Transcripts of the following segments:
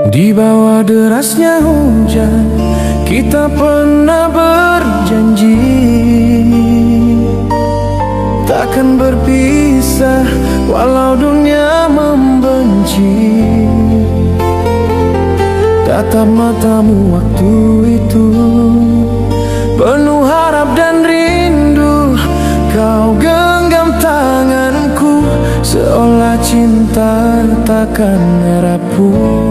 Di bawah derasnya hujan, kita pernah berjanji takkan berpisah walau dunia membenci. Tatap matamu waktu itu penuh harap dan rindu. Kau genggam tanganku seolah cinta takkan rapuh.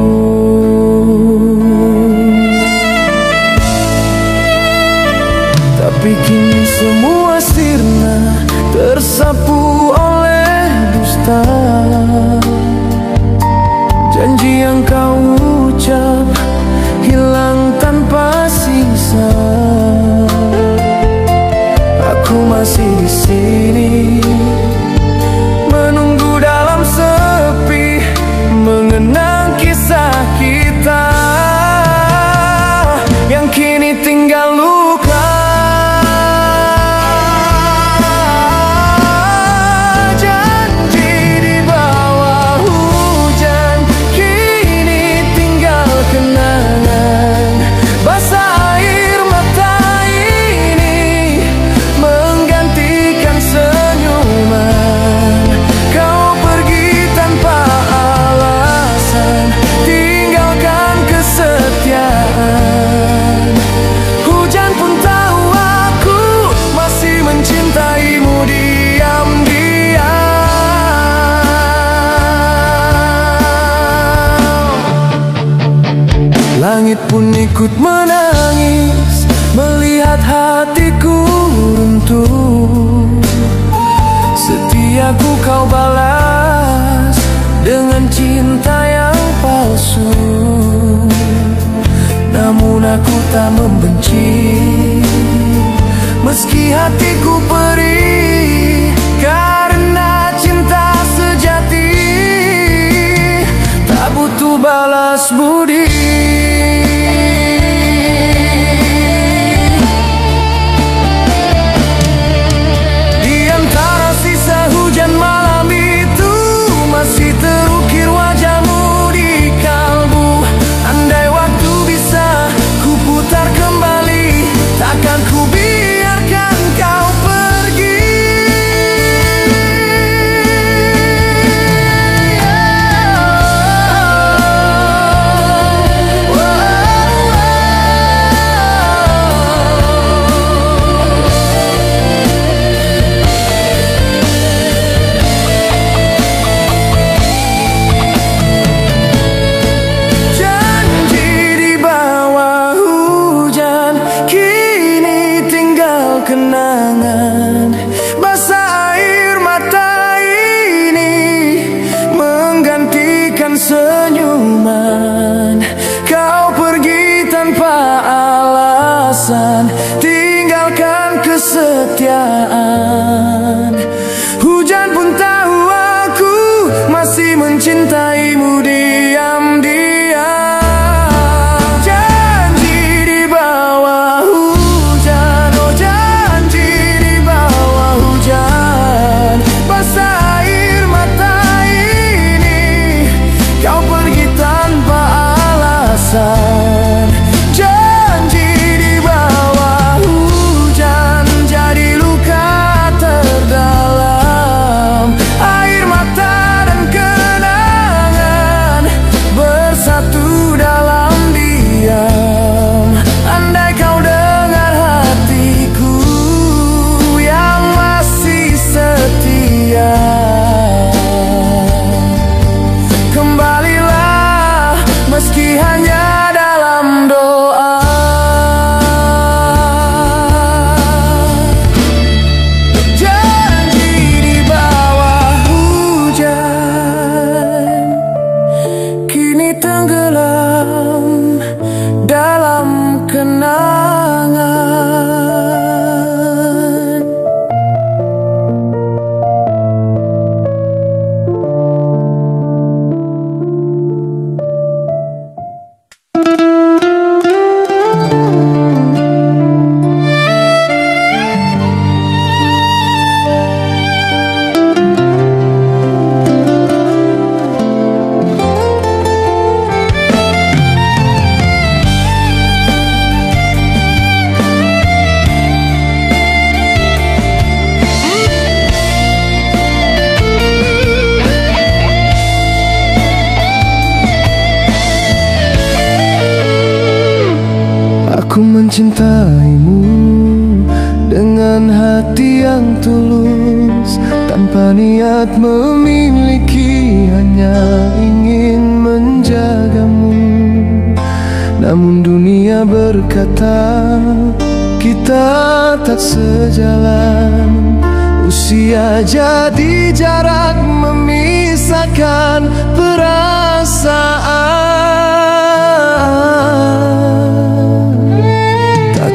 Tapi kini semua sirna tersapu oleh dusta. Janji yang kau ucap hilang tanpa sisa. Aku masih di sini menunggu dalam sepi, mengenang kisah kita yang kini tinggal luka. Langit pun ikut menangis melihat hatiku runtuh. Setiaku kau balas dengan cinta yang palsu. Namun aku tak membenci, meski hatiku perih, karena cinta sejati tak butuh balas budi. Kenangan basah air mata ini menggantikan senyuman. Kau pergi tanpa alasan, tinggalkan kesetiaan. Hujan pun tahu aku masih mencintaimu diam-diam. Janji di bawah hujan jadi luka terdalam, air mata dan kenangan. mencintaimu dengan hati yang tulus, tanpa niat memiliki, hanya ingin menjagamu. Namun dunia berkata kita tak sejalan, usia jadi jarak memisahkan perasaan.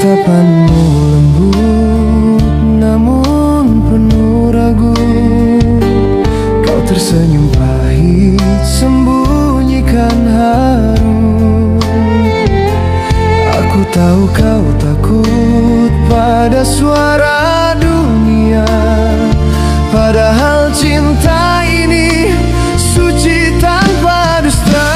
Tatapanmu lembut namun penuh ragu, kau tersenyum pahit sembunyikan haru. Aku tahu kau takut pada suara dunia, padahal cinta ini suci tanpa dusta.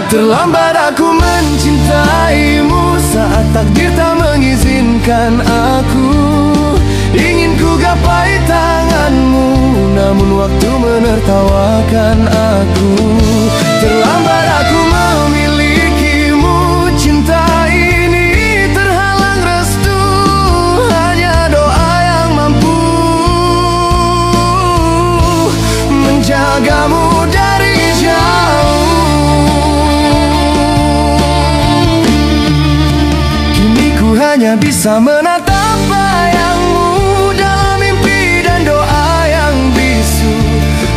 Terlambat aku mencintaimu saat takdir tak mengizinkan aku. Ingin ku gapai tanganmu, namun waktu menertawakan aku. Terlambat aku memilikimu, cinta ini terhalang restu, hanya doa yang mampu menjagamu dari jauh. Kini ku hanya bisa menatap bayangmu dalam mimpi dan doa yang bisu.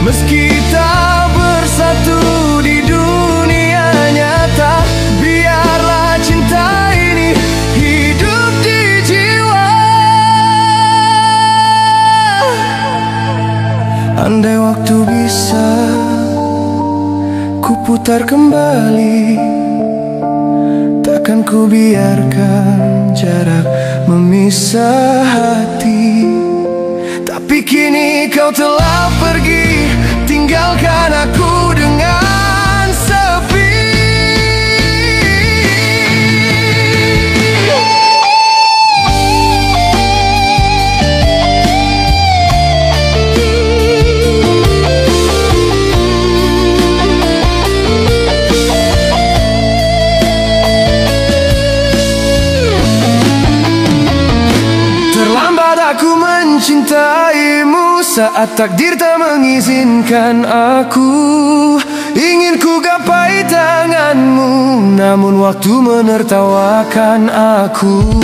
Meski tak bersatu di dunia nyata, biarlah cinta ini hidup di jiwa. Andai waktu bisa ku putar kembali, takkan ku biarkan jarak memisah hati. Tapi kini kau telah pergi, tinggalkan aku dengan sepi. Terlambat aku mencintaimu saat takdir tak mengizinkan aku. Ingin ku gapai tanganmu, namun waktu menertawakan aku.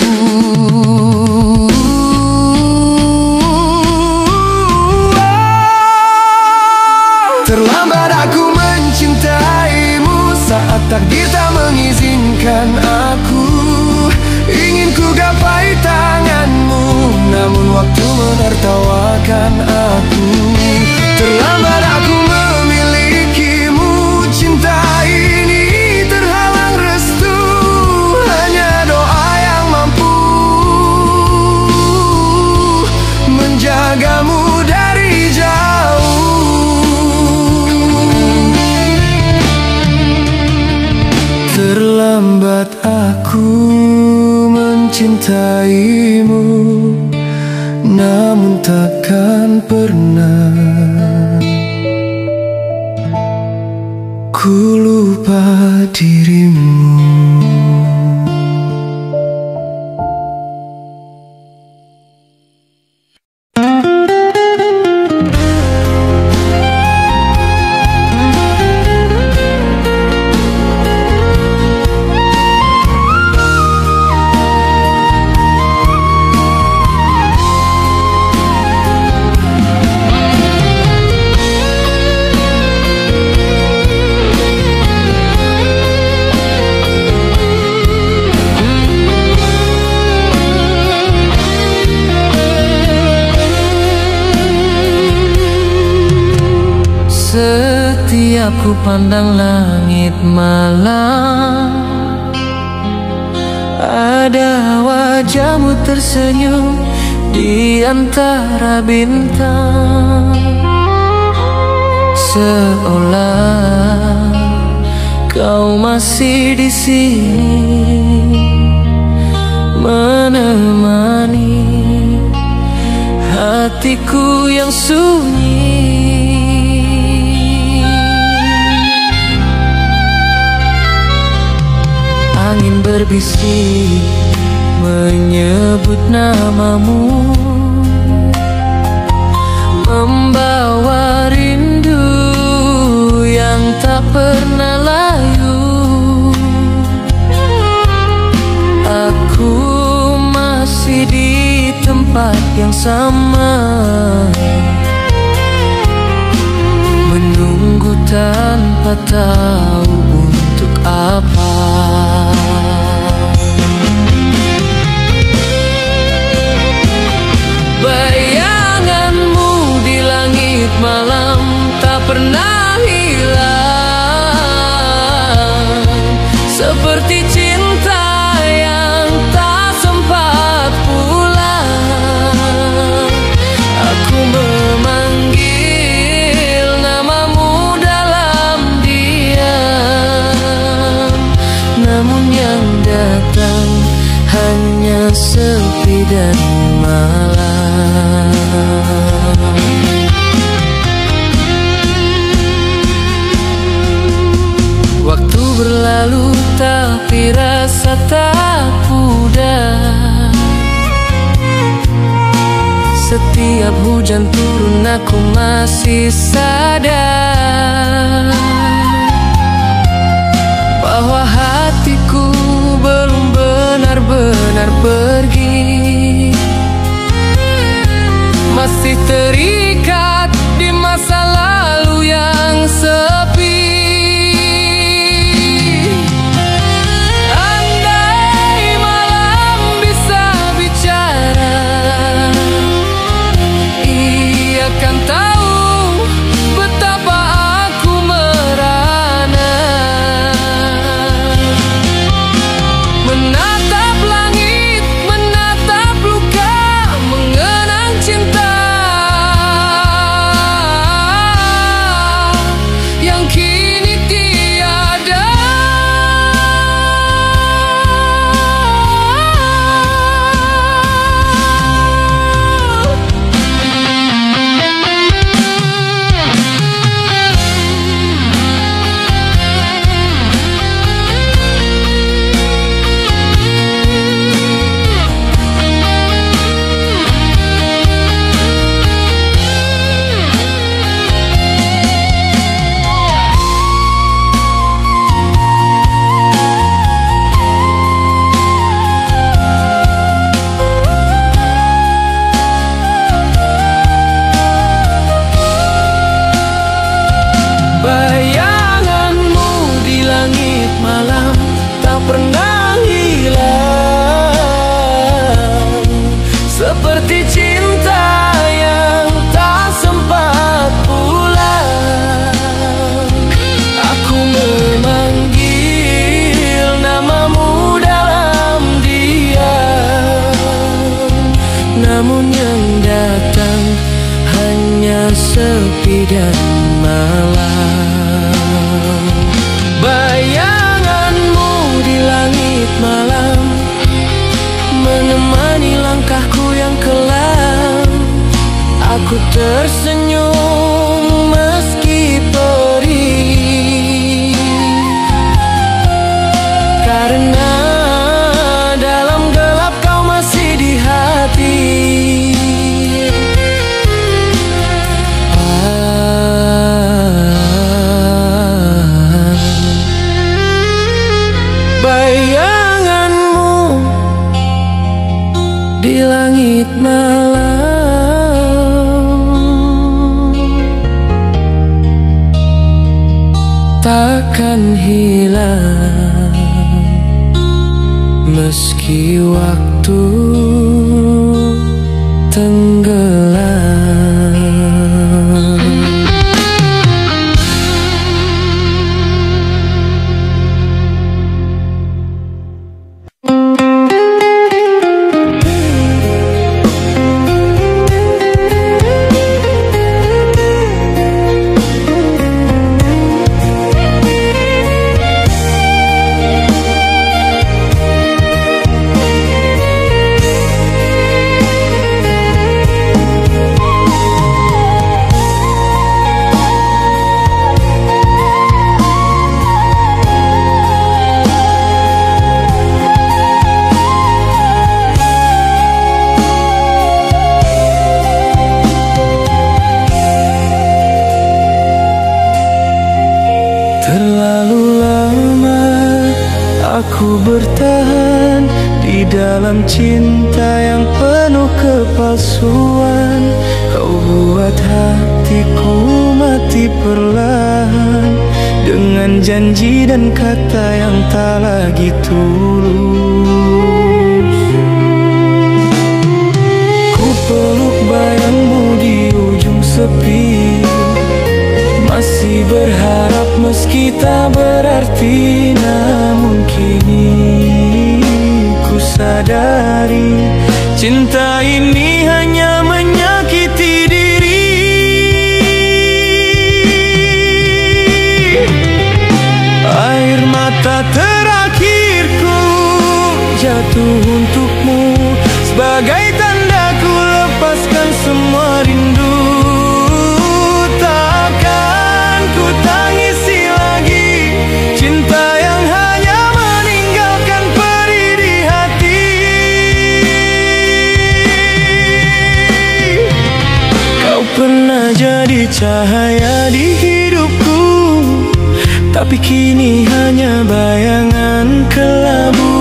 Terlambat aku mencintaimu saat takdir tak mengizinkan aku. Ingin ku gapai tanganmu, namun waktu menertawakan aku. Terlambat aku memilikimu, cinta ini terhalang restu, hanya doa yang mampu menjagamu dari jauh. Terlambat aku mencintaimu, namun takkan pernah ku lupa dirimu. Setiap ku pandang langit malam, ada wajahmu tersenyum di antara bintang. Seolah kau masih di sini menemani hatiku yang sunyi. berbisik menyebut namamu, membawa rindu yang tak pernah layu. Aku masih di tempat yang sama, menunggu tanpa tahu untuk apa. Bayanganmu di langit malam tak pernah hilang, seperti cinta yang tak sempat pulang. Aku memanggil namamu dalam diam, namun yang datang hanya sepi dan malam. Waktu berlalu tapi rasa tak pudar. Setiap hujan turun aku masih sadar bahwa hatiku belum benar-benar pergi, masih terikat di masa lalu yang sepi. Andai malam bisa bicara, ia kan tahu betapa aku merana, menatap langit, menatap luka, mengenang cinta yang kini tiada. Bayanganmu di langit malam tak pernah hilang, seperti cinta yang tak sempat pulang. Aku memanggil namamu dalam diam, namun yang datang hanya sepi dan malam. Bayanganmu di langit malam menemani langkahku yang kelam. Aku tersenyum meski perih, karena dalam gelap kau masih di hati. Bayanganmu di langit malam takkan hilang meski waktu tenggelam. dalam cinta yang penuh kepalsuan. Kau buat hatiku mati perlahan dengan janji dan kata yang tak lagi tulus. Ku peluk bayangmu di ujung sepi, masih berharap meski tak berarti. Namun kini ku sadari cinta ini hanya menyakiti diri. Air mata terakhirku jatuh untukmu, sebagai tanda ku lepaskan semua rindu. Takkan ku tangisi lagi cinta yang hanya meninggalkan perih di hati. Kau pernah jadi cahaya di hidupku, tapi kini hanya bayangan kelabu.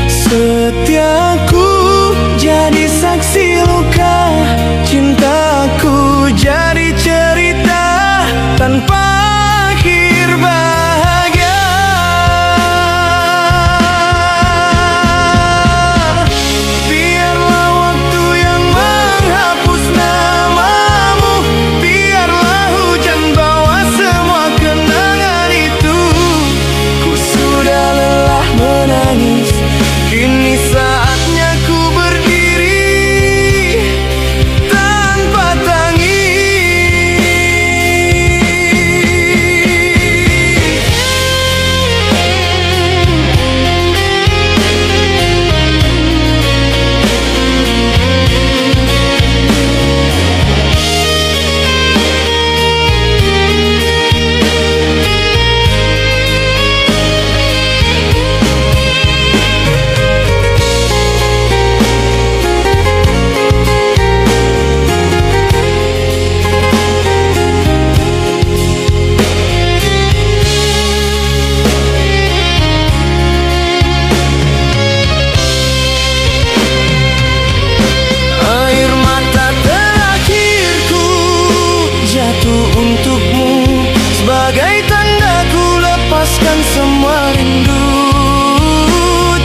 Setiaku jadi saksi luka, cintaku jadi cerita tanpa akhir bahagia. Biarlah waktu yang menghapus namamu, biarlah hujan bawa semua kenangan itu. Ku sudah lelah menangis, kini saatnya ku berdiri tanpa air mata terakhirku jatuh untukmu, sebagai tanda ku lepaskan semua rindu.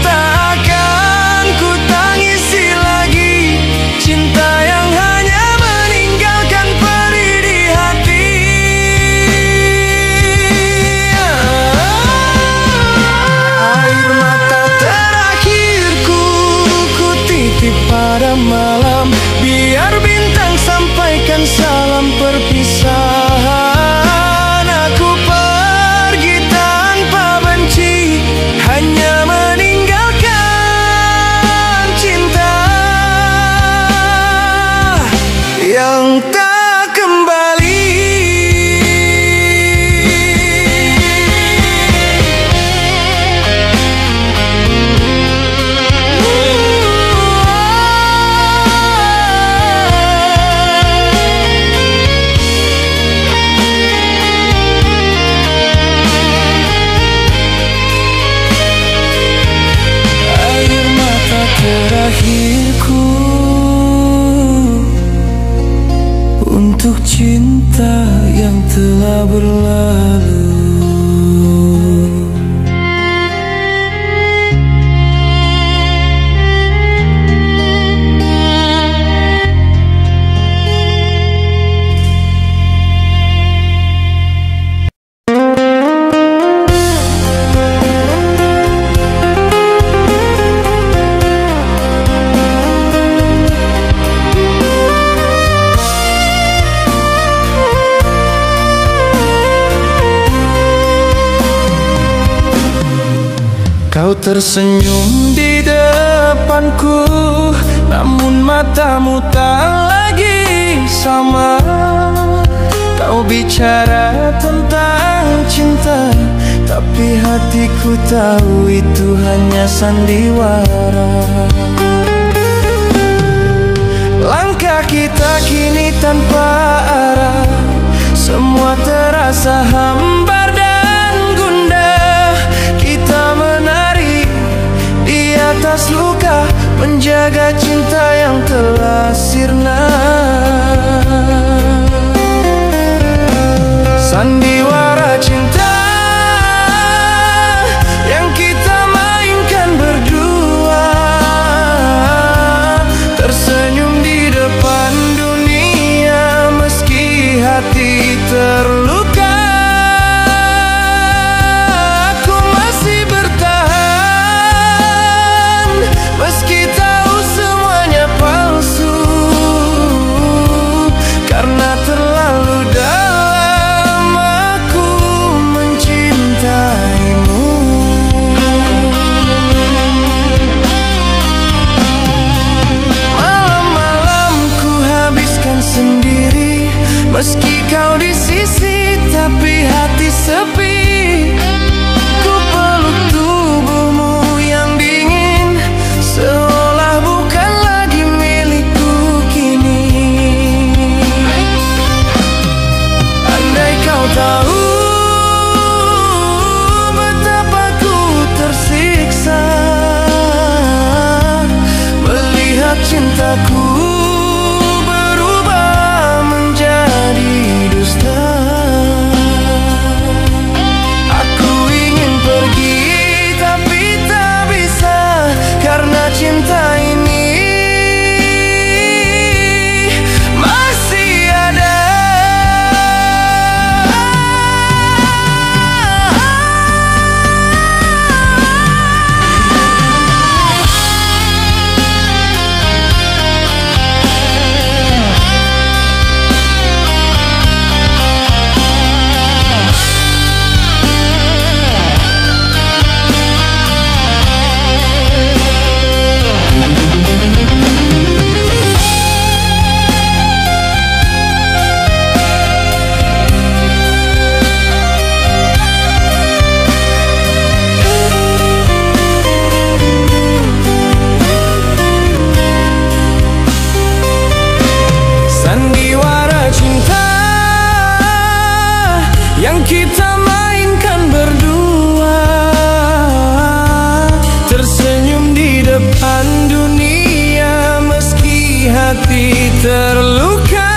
Takkan ku tangisi lagi cinta yang hanya meninggalkan perih di hati. Air mata terakhirku ku titip pada malam, biar bintang sampaikan salam perpisahan. Aku pergi tanpa benci, hanya meninggalkan cinta yang tak kembali. Air mata terakhirku untuk cinta yang telah berlalu. Kau tersenyum di depanku, namun matamu tak lagi sama. Kau bicara tentang cinta, tapi hatiku tahu itu hanya sandiwara. Langkah kita kini tanpa arah, semua terasa hambar dan gundah. Kita menari di memangkas luka, menjaga cinta yang telah sirna. Sandiwara cinta yang kita mainkan berdua, tersenyum di depan dunia meski hati terluka. Aku masih bertahan meski tahu semuanya palsu, karena terlalu dalam aku mencintaimu. Malam-malam ku habiskan sendiri, meski kau di sisi tapi hati sepi. Ku peluk tubuhmu yang dingin, seolah bukan lagi milikku kini. Andai kau tahu betapa ku tersiksa melihat cintaku berubah menjadi dusta. Aku ingin pergi tapi tak bisa, karena cinta ini masih ada. Sandiwara cinta yang kita mainkan berdua, tersenyum di depan dunia meski hati terluka.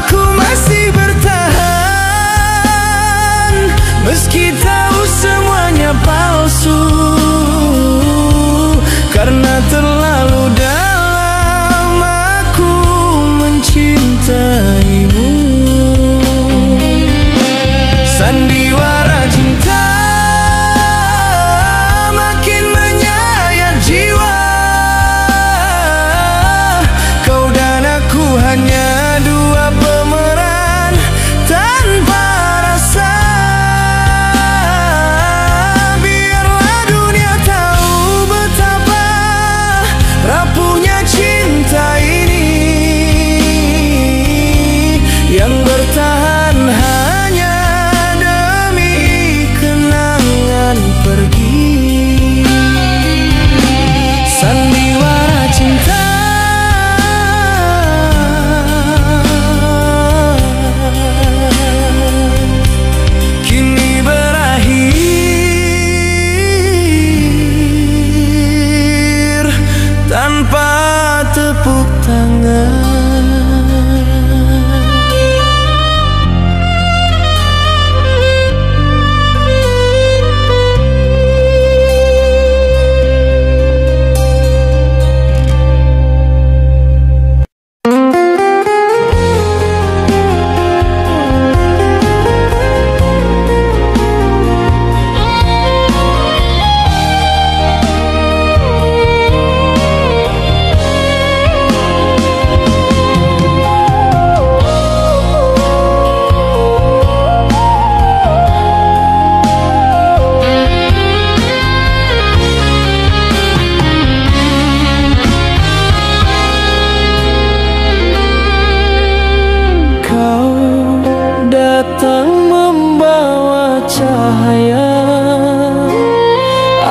Aku masih bertahan meski tahu semuanya palsu, karena terlalu dalam aku mencintaimu. Sandiwara cinta makin menyayat jiwa, kau dan aku hanya dua pemeran tanpa rasa. Biarlah dunia tahu betapa rapuhnya cinta ini, yang bertahan hanya demi kenangan pergi. Sandiwara cinta kini berakhir tanpa tepuk tangan.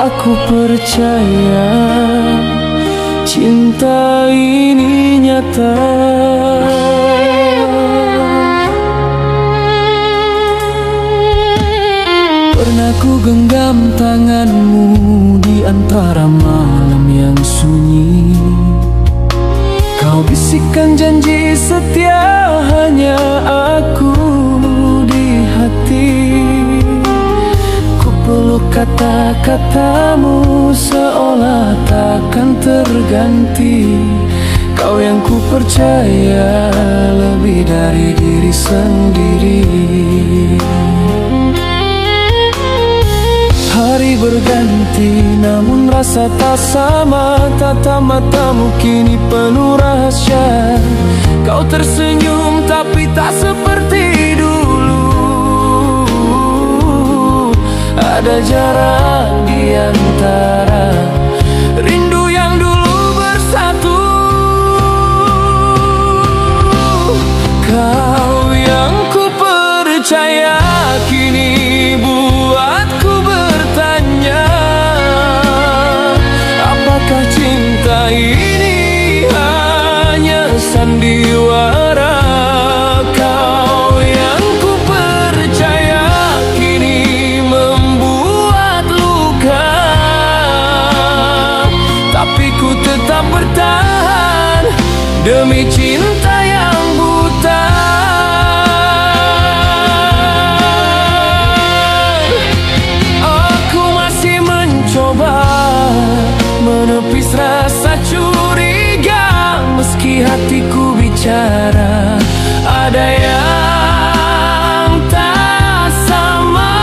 Aku percaya cinta ini nyata. Pernah ku genggam tanganmu seolah takkan terganti. Kau yang ku percaya lebih dari diri sendiri. Hari berganti namun rasa tak sama. Tatap matamu kini penuh rahasia. Kau tersenyum tapi tak seperti dulu. Ada jarak di antara rindu yang dulu bersatu. Kau yang ku percaya kini buatku bertanya, apakah cinta ini hanya sandiwara? Kau yang ku percaya kini membuat luka, tapi ku tetap bertahan demi cinta yang buta. Aku masih mencoba menepis rasa curiga, meski hatiku bicara ada yang tak sama.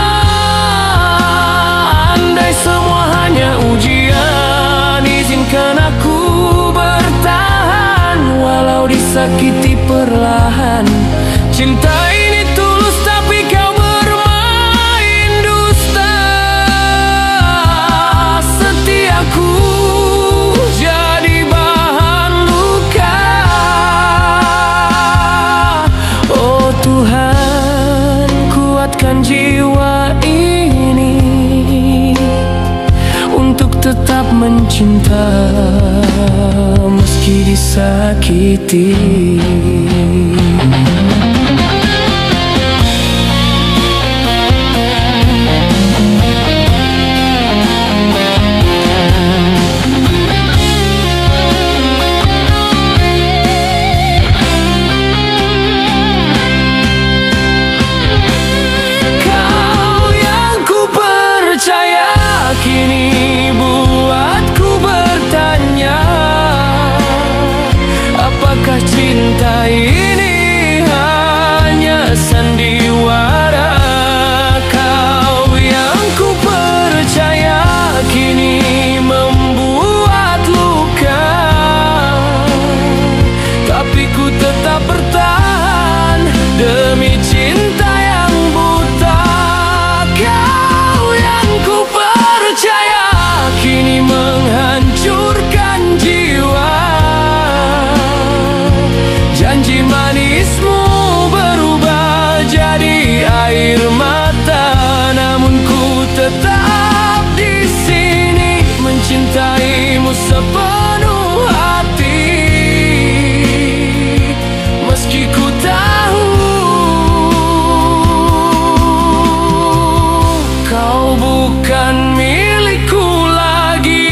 Andai semua hanya ujian, izinkan aku bertahan walau disakiti perlahan. Cinta ini tulus tapi kau bermain dusta. Setiaku jadi bahan luka. Oh Tuhan, kuatkan jiwa ini untuk tetap mencinta meski disakiti. Kau yang ku percaya kini buatku bertanya, apakah cinta ini hanya sandiwara? Kau yang ku percaya kini membuat luka, tapi ku tetap bertahan demi cinta yang buta. Kau yang ku percaya kini menghancurkan jiwa. Janji manismu berubah jadi air mata, namun ku tetap di sini mencintaimu sepenuh hati. Meski ku tahu kau bukan milikku lagi.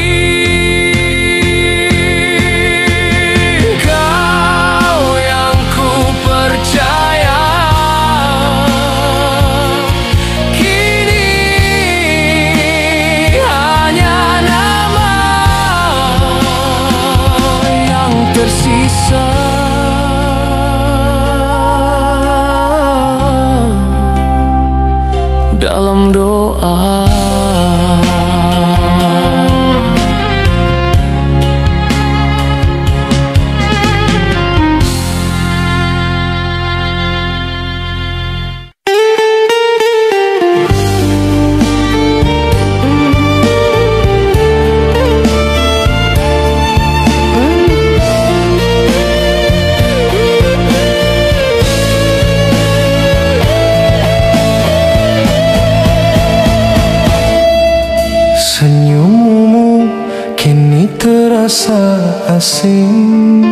Kau yang ku percaya kini hanya nama yang tersisa dalam doa. Senyummu kini terasa asing.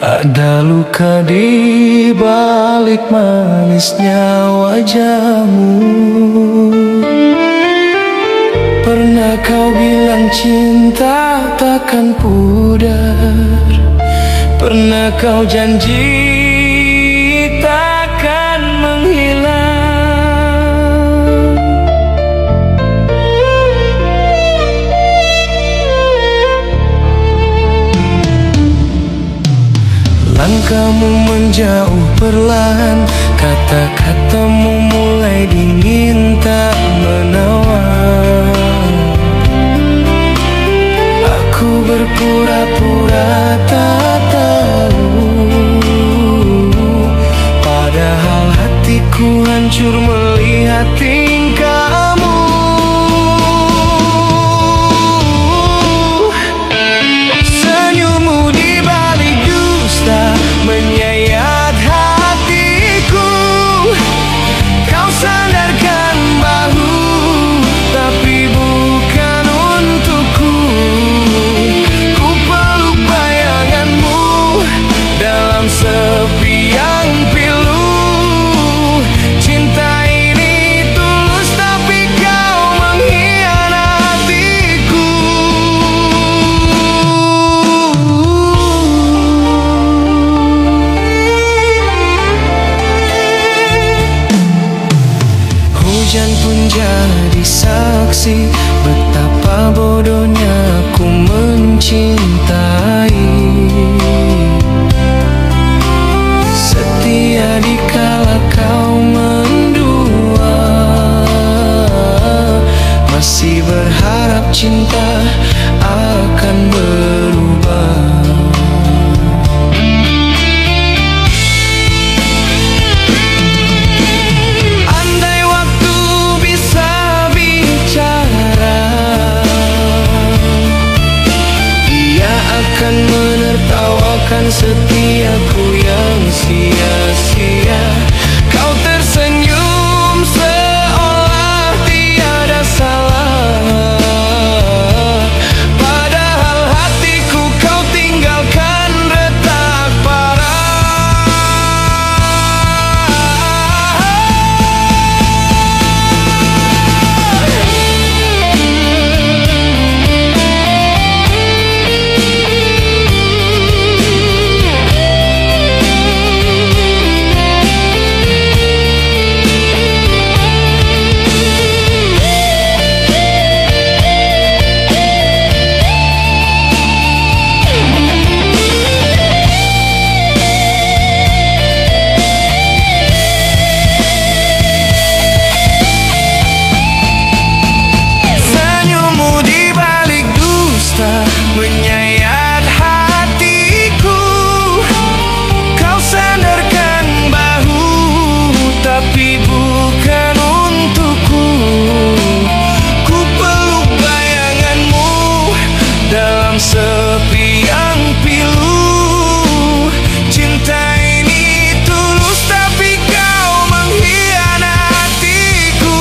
Ada luka di balik manisnya wajahmu. Pernah kau bilang cinta takkan pudar. Pernah kau janji takkan menghilang. menjauh perlahan, kata-katamu mulai dingin tak menawan. Aku berpura-pura tak tahu, padahal hatiku hancur melihat tingkahmu. Senyummu di balik dusta menyayat hatiku. Kau sandarkan bahu, tapi bukan untukku. Ku peluk bayanganmu dalam sepi yang pilu. Cinta ini tulus tapi kau mengkhianatiku. Hujan pun jadi saksi betapa bodohnya aku mencintai. Setia dikala kau mendua, masih berharap cinta akan berubah. Andai waktu bisa bicara, ia akan menertawakan setiapku yang sia-sia. Kau tersenyum seolah tiada salah, padahal hatiku kau tinggalkan retak parah. Senyummu di balik dusta menyayat hatiku. Kau sandarkan bahu, tapi bukan untukku. Ku peluk bayanganmu dalam sepi yang pilu. Cinta ini tulus tapi kau mengkhianatiku.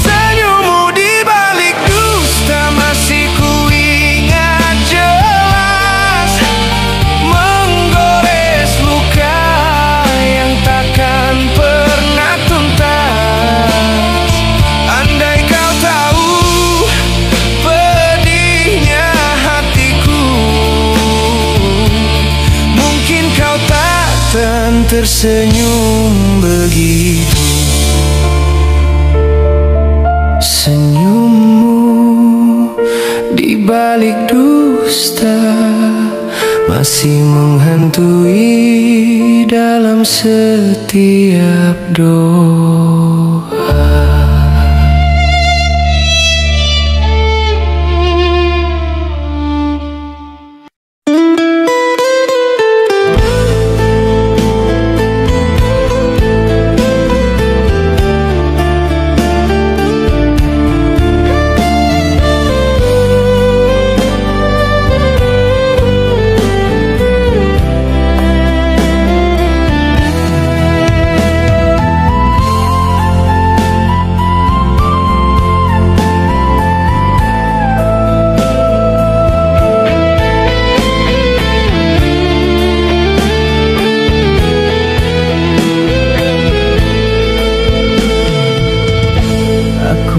Senyummu di balik dusta masih ku ingat jelas, menggores luka yang takkan pernah tuntas. Andai kau tahu pedihnya hatiku, mungkin kau takkan tersenyum begitu. Senyummu di balik dusta masih menghantui dalam setiap doa.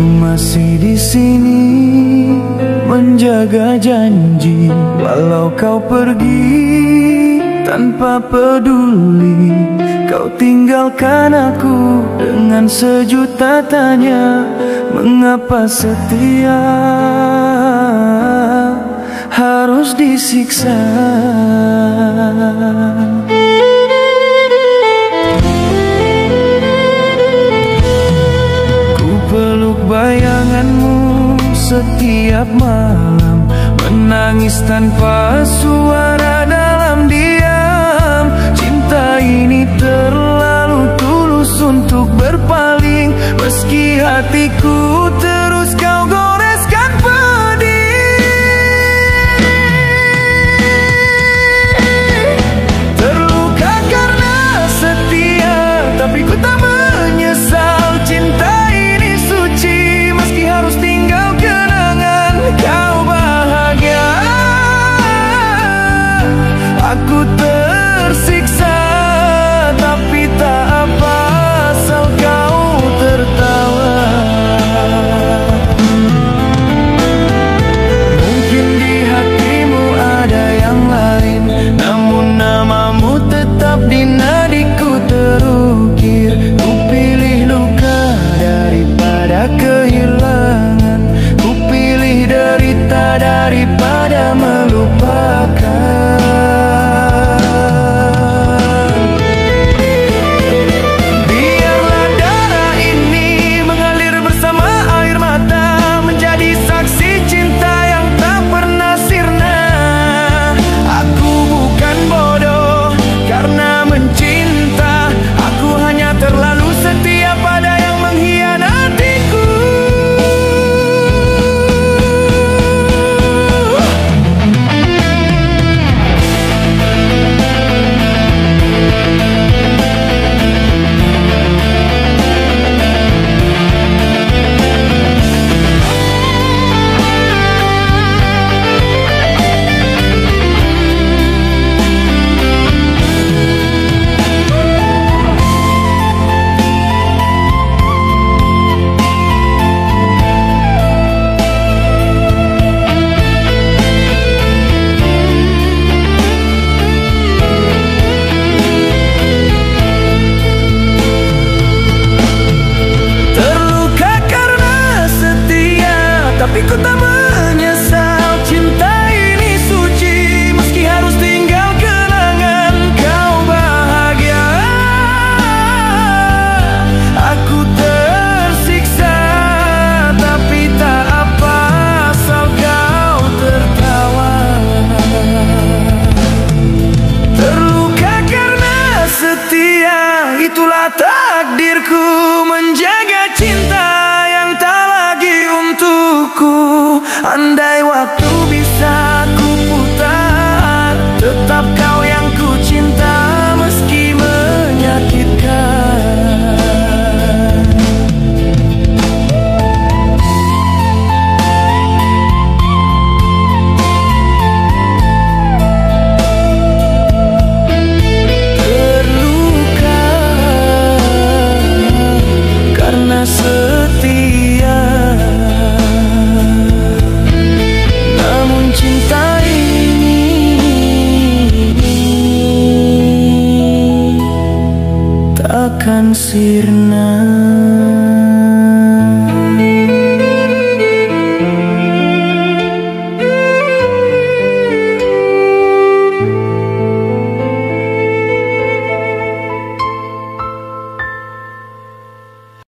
Masih di sini menjaga janji, walau kau pergi tanpa peduli. Kau tinggalkan aku dengan sejuta tanya, mengapa setia harus disiksa? setiap malam, menangis tanpa suara dalam diam. Cinta ini terlalu tulus untuk berpaling, meski hatiku terus kau goreskan pedih. Terluka karena setia, tapi ku tak menyesal. Cinta ini suci, meski harus tinggal kenangan. Kau bahagia, aku tersiksa, tapi tak apa asal kau tertawa. Mungkin di hatimu ada yang lain, namun namamu tetap di nadiku terukir. Ku pilih luka daripada kehilangan, ku pilih derita daripada melupakan. Biarlah darah ini mengalir bersama air mata, menjadi saksi cinta yang tak pernah sirna. Aku bukan bodoh karena mencinta, aku hanya terlalu setia pada yang mengkhianatiku. Terluka karena setia, tapi ku tak menyesal. Cinta ini suci, meski harus tinggal kenangan. Kau bahagia, aku tersiksa, tapi tak apa asal kau tertawa. Terluka karena setia, itulah takdirku, menjaga cinta yang tak lagi untukku. Andai waktu bisa ku putar, tetap kau yang ku cinta, meski menyakitkan. Terluka karena setia, namun cinta ini takkan sirna.